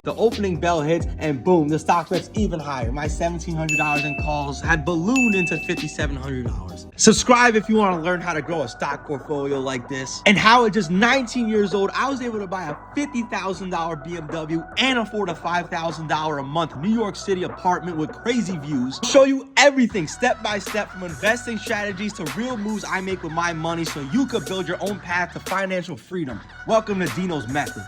The opening bell hits and boom, the stock gets even higher. My $1,700 in calls had ballooned into $5,700. Subscribe if you want to learn how to grow a stock portfolio like this and how at just 19 years old, I was able to buy a $50,000 BMW and afford a $5,000 a month New York City apartment with crazy views. I'll show you everything step by step, from investing strategies to real moves I make with my money, so you could build your own path to financial freedom. Welcome to Dino's Method.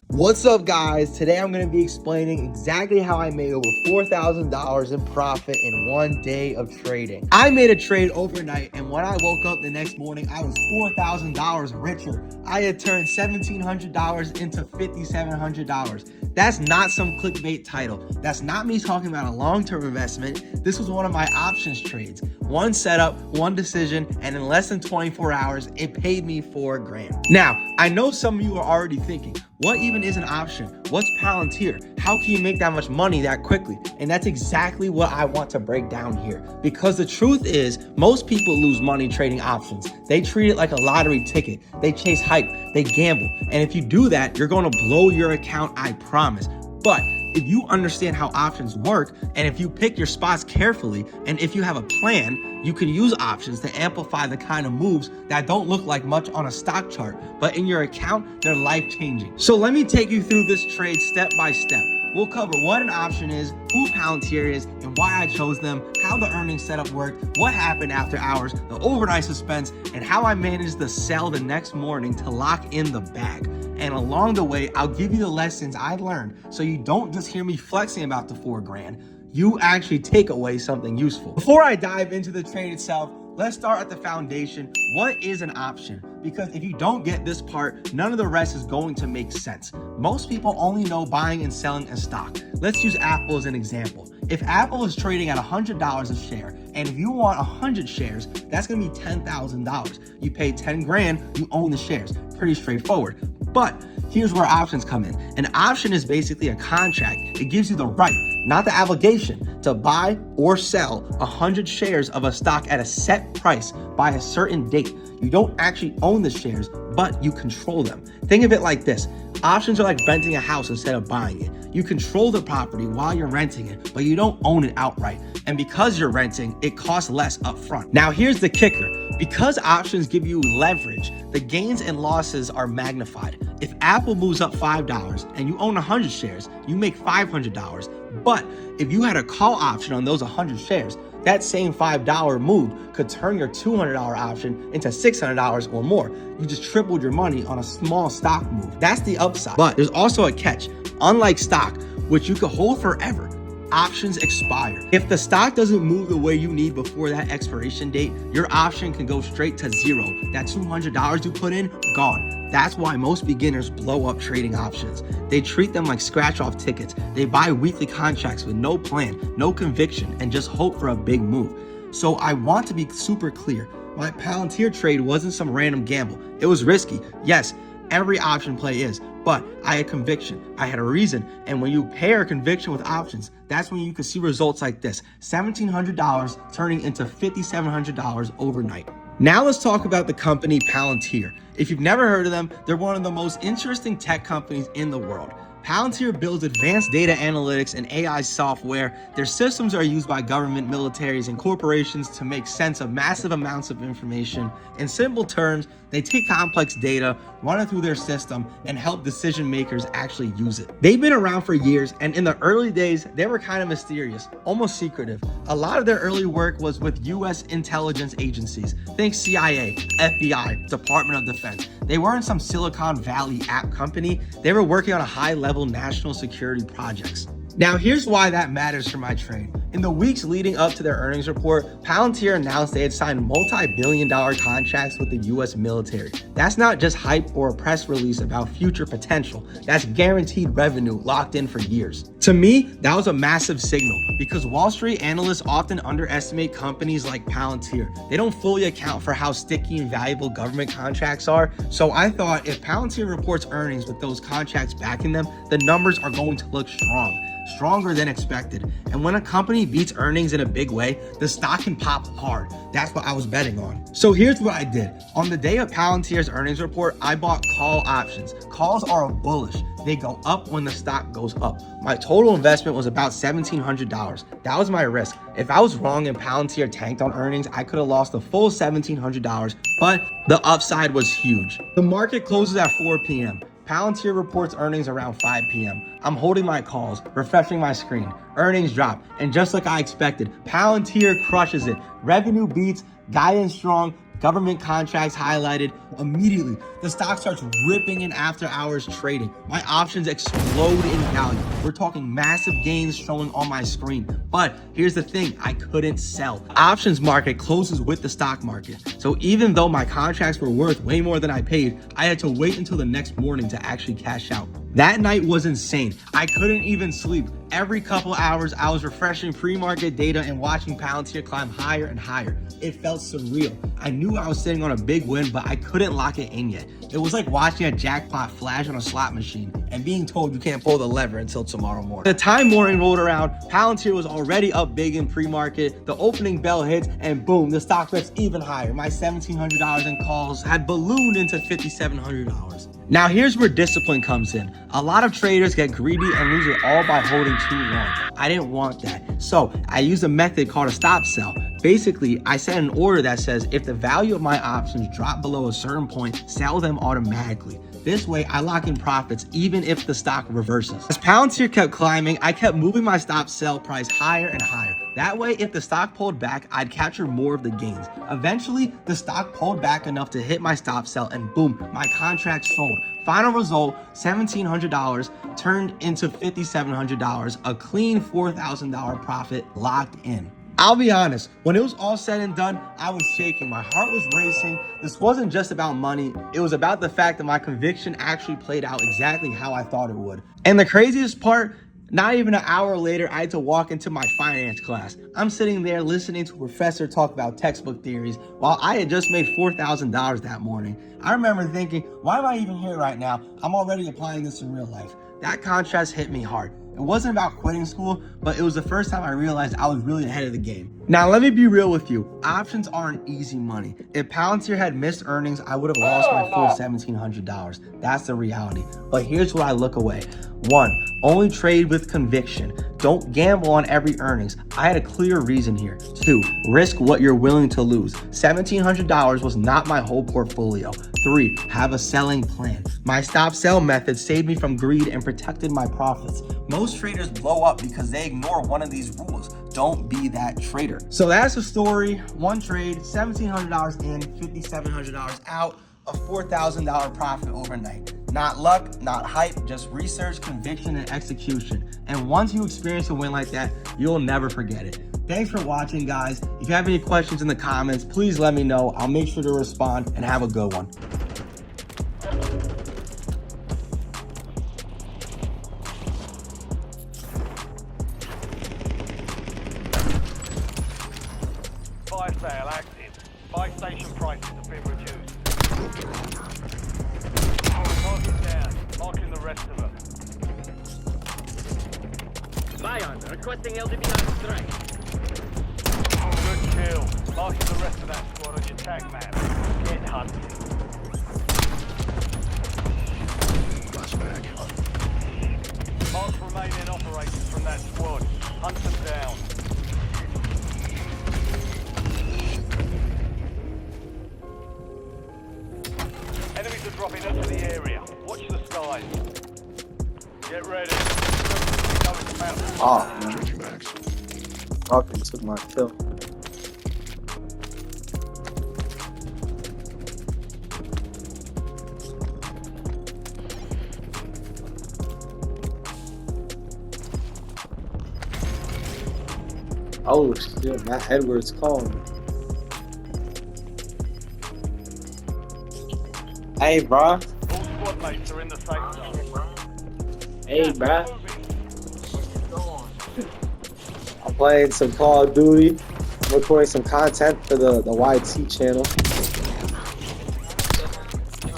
What's up, guys? Today I'm going to be explaining exactly how I made over $4,000 in profit in one day of trading. I made a trade overnight, and when I woke up the next morning, I was $4,000 richer. I had turned $1,700 into $5,700. That's not some clickbait title. That's not me talking about a long-term investment. This was one of my options trades. One setup, one decision, and in less than 24 hours, it paid me $4,000. Now, I know some of you are already thinking, what even is an option? What's Palantir? How can you make that much money that quickly? And that's exactly what I want to break down here. Because the truth is, most people lose money trading options. They treat it like a lottery ticket. They chase hype, they gamble. And if you do that, you're going to blow your account, I promise. But if you understand how options work, and if you pick your spots carefully, and if you have a plan, you can use options to amplify the kind of moves that don't look like much on a stock chart, but in your account, they're life-changing. So let me take you through this trade step by step. We'll cover what an option is, who Palantir is, and why I chose them, how the earnings setup worked, what happened after hours, the overnight suspense, and how I managed to sell the next morning to lock in the bag. And along the way, I'll give you the lessons I learned, so you don't just hear me flexing about the $4,000. You actually take away something useful. Before I dive into the trade itself, let's start at the foundation. What is an option? Because if you don't get this part, none of the rest is going to make sense. Most people only know buying and selling a stock. Let's use Apple as an example. If Apple is trading at $100 a share, and if you want 100 shares, that's gonna be $10,000. You pay $10,000, you own the shares. Pretty straightforward. But here's where options come in. An option is basically a contract. It gives you the right, not the obligation, to buy or sell 100 shares of a stock at a set price by a certain date. You don't actually own the shares, but you control them. Think of it like this. Options are like renting a house instead of buying it. You control the property while you're renting it, but you don't own it outright. And because you're renting, it costs less upfront. Now here's the kicker. Because options give you leverage, the gains and losses are magnified. If Apple moves up $5 and you own 100 shares, you make $500. But if you had a call option on those 100 shares, that same $5 move could turn your $200 option into $600 or more. You just tripled your money on a small stock move. That's the upside. But there's also a catch. Unlike stock, which you could hold forever, options expire. If the stock doesn't move the way you need before that expiration date, your option can go straight to zero. That $200 you put in, gone. That's why most beginners blow up trading options. They treat them like scratch-off tickets. They buy weekly contracts with no plan, no conviction, and just hope for a big move. So I want to be super clear. My Palantir trade wasn't some random gamble. It was risky. Yes, every option play is, but I had conviction. I had a reason. And when you pair conviction with options, that's when you can see results like this. $1,700 turning into $5,700 overnight. Now let's talk about the company Palantir. If you've never heard of them, they're one of the most interesting tech companies in the world. Palantir builds advanced data analytics and AI software. Their systems are used by government, militaries, and corporations to make sense of massive amounts of information. In simple terms, they take complex data, run it through their system, and help decision makers actually use it. They've been around for years, and in the early days, they were kind of mysterious, almost secretive. A lot of their early work was with US intelligence agencies. Think CIA, FBI, Department of Defense. They weren't some Silicon Valley app company. They were working on a high-level national security projects. Now, here's why that matters for my trade. In the weeks leading up to their earnings report, Palantir announced they had signed multi-billion-dollar contracts with the US military. That's not just hype or a press release about future potential. That's guaranteed revenue locked in for years. To me, that was a massive signal because Wall Street analysts often underestimate companies like Palantir. They don't fully account for how sticky and valuable government contracts are. So I thought if Palantir reports earnings with those contracts backing them, the numbers are going to look strong. Stronger than expected. And when a company money beats earnings in a big way, the stock can pop hard. That's what I was betting on. So here's what I did. On the day of Palantir's earnings report, I bought call options. Calls are bullish. They go up when the stock goes up. My total investment was about $1,700. That was my risk. If I was wrong and Palantir tanked on earnings, I could have lost the full $1,700, but the upside was huge. The market closes at 4 p.m. Palantir reports earnings around 5 p.m. I'm holding my calls, refreshing my screen. Earnings drop, and just like I expected, Palantir crushes it. Revenue beats, guidance strong, government contracts highlighted. Immediately, the stock starts ripping in after hours trading. My options explode in value. We're talking massive gains showing on my screen. But here's the thing, I couldn't sell. The options market closes with the stock market. So even though my contracts were worth way more than I paid, I had to wait until the next morning to actually cash out. That night was insane. I couldn't even sleep. Every couple hours, I was refreshing pre-market data and watching Palantir climb higher and higher. It felt surreal. I knew I was sitting on a big win, but I couldn't lock it in yet. It was like watching a jackpot flash on a slot machine and being told you can't pull the lever until tomorrow morning. The time morning rolled around, Palantir was already up big in pre-market. The opening bell hits and boom, the stock rips even higher. My $1,700 in calls had ballooned into $5,700. Now here's where discipline comes in. A lot of traders get greedy and lose it all by holding too long. I didn't want that. So I used a method called a stop sell. Basically, I set an order that says if the value of my options drop below a certain point, sell them automatically. This way, I lock in profits even if the stock reverses. As Palantir kept climbing, I kept moving my stop sell price higher and higher. That way, if the stock pulled back, I'd capture more of the gains. Eventually, the stock pulled back enough to hit my stop sell and boom, my contract sold. Final result, $1,700 turned into $5,700, a clean $4,000 profit locked in. I'll be honest, when it was all said and done, I was shaking. My heart was racing. This wasn't just about money. It was about the fact that my conviction actually played out exactly how I thought it would. And the craziest part, not even an hour later, I had to walk into my finance class. I'm sitting there listening to a professor talk about textbook theories while I had just made $4,000 that morning. I remember thinking, why am I even here right now? I'm already applying this in real life. That contrast hit me hard. It wasn't about quitting school, but it was the first time I realized I was really ahead of the game. Now, let me be real with you. Options aren't easy money. If Palantir had missed earnings, I would have lost my full $1,700. That's the reality. But here's what I look away. 1, only trade with conviction. Don't gamble on every earnings. I had a clear reason here. 2, risk what you're willing to lose. $1,700 was not my whole portfolio. 3, have a selling plan. My stop sell method saved me from greed and protected my profits. Most traders blow up because they ignore one of these rules. Don't be that trader. So that's the story. One trade, $1,700 in, $5,700 out, a $4,000 profit overnight. Not luck, not hype, just research, conviction, and execution. And once you experience a win like that, you'll never forget it. Thanks for watching, guys. If you have any questions in the comments, please let me know. I'll make sure to respond, and have a good one. Fire sale active. Buy station prices have been reduced. Target down. Marking the rest of them. Lion, requesting LDB on strike. Good kill. Marking the rest of that squad on your tag map. Get hunted. Flashback. Mark remaining operators from that squad. Hunt them down. Enemies are dropping into the area. Watch the skies. Get ready. Oh, man. Changing max. Fucking took my kill. Oh shit, Matt Edwards calling me. Hey, bro. All squad mates are in the safe zone. Hey, bro. I'm playing some Call of Duty. I'm recording some content for the YT channel.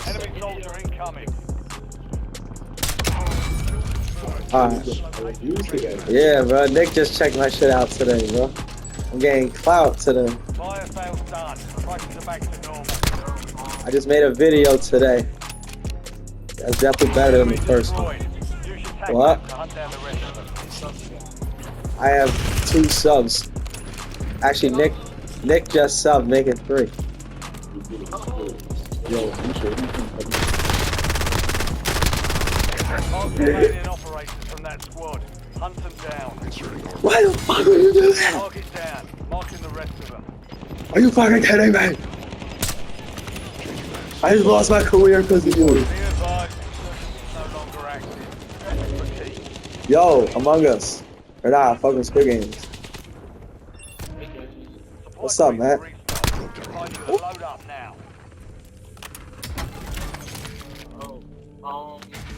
Enemy soldier incoming. Alright. Yeah, bro. Nick just checked my shit out today, bro. I'm getting clout today. Fire sale's done. Prices are back to normal. I just made a video today. That's definitely better than the first one. Destroyed. Use your tag What? map to hunt down the rest of them. I have 2 subs. Actually, Nick just subbed, making 3. Mark the remaining operators from that squad. Hunt them down. Why the fuck would you do that? Target down. Marking the rest of them. Are you fucking kidding me? I just lost my career because of you. Be advised, insurgents is no longer active. Repeat. Yo, Among Us. Or nah, fucking Squid Games. What's up, Matt? Find you to load up now.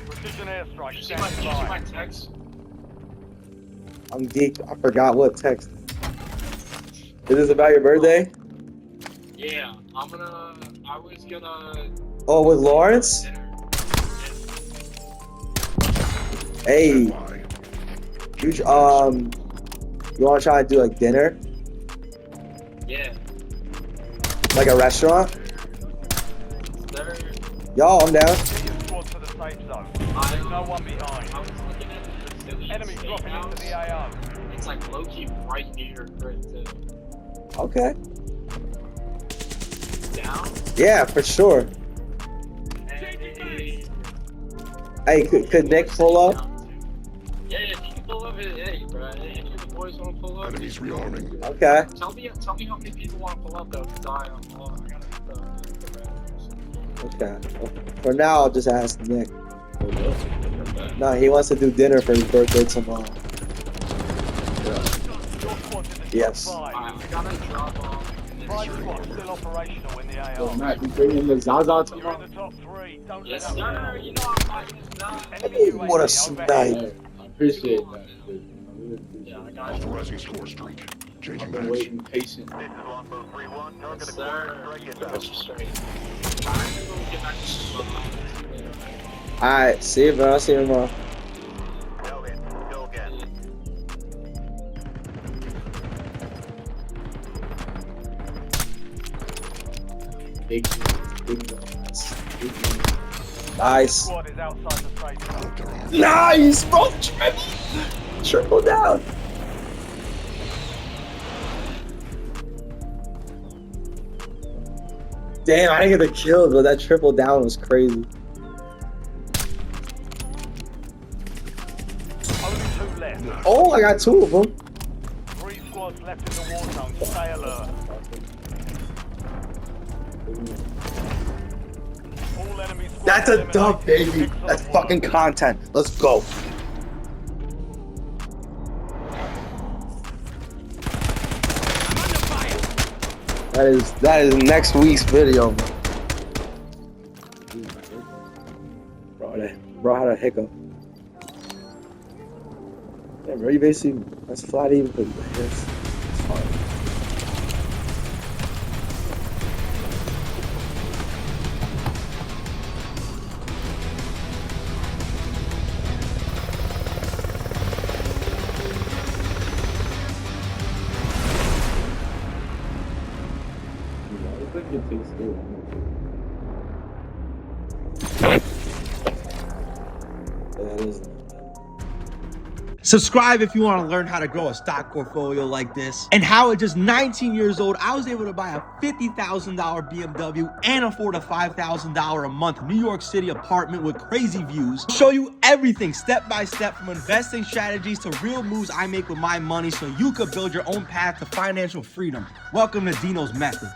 Precision airstrike. Stand by. text? I'm geeked. I forgot what text. Is this about your birthday? Yeah, I was gonna Oh, with Lawrence? dinner. Hey, you wanna try to do like dinner? Yeah. Like a restaurant? There, Yo, I'm down. Get your squad to the safe zone. There's no one behind. I was looking at the Brazilian Enemy dropping into the AO. It's like low-key right near Grit Okay. down. Yeah, for sure. Hey, could Nick pull up? Yeah, if you can pull up, hey, bro. Any of the boys want to pull up? Enemies rearming. Okay. Tell me how many people want to pull up though, because I gotta Okay. For now, I'll just ask Nick. No, he wants to do dinner for his birthday tomorrow. Your squad's in the Yes. top 5. I gotta drop off. 5 squads still operational in the AO. Matt, you bringing the Zaza You're tomorrow? in the top 3. Don't Yes, let them down. sir. You know I'm fighting this guy. Enemy Ooh, UAV what a overhead. snipe. Hey, I appreciate that. Dude. I really appreciate Yeah, I it. got you. Authorizing score streak. Changing I've been mags. waiting patiently. Yes, sir. Got you straight. I'm gonna go get back to the Alright, see you, bro. I'll see you tomorrow. Big guns. Big guns. Nice. Squad is outside the safe zone. They're on. Nice, bro. Triple down. Damn, I didn't get the kill, but that triple down was crazy. Only 2 left. Oh, I got 2 of them. 3 squads left in the war zone. Stay alert. All enemy squads That's a eliminated. dub, baby. Six That's on fucking content. Let's go. That is next week's video, man. Bro had a hiccup. Yeah, bro, you basically that's flat even for this. It's hard. I think it takes good. That is. Subscribe if you want to learn how to grow a stock portfolio like this, and how at just 19 years old, I was able to buy a $50,000 BMW and afford a $5,000 a month New York City apartment with crazy views. I'll show you everything step by step, from investing strategies to real moves I make with my money, so you could build your own path to financial freedom. Welcome to Dino's Method.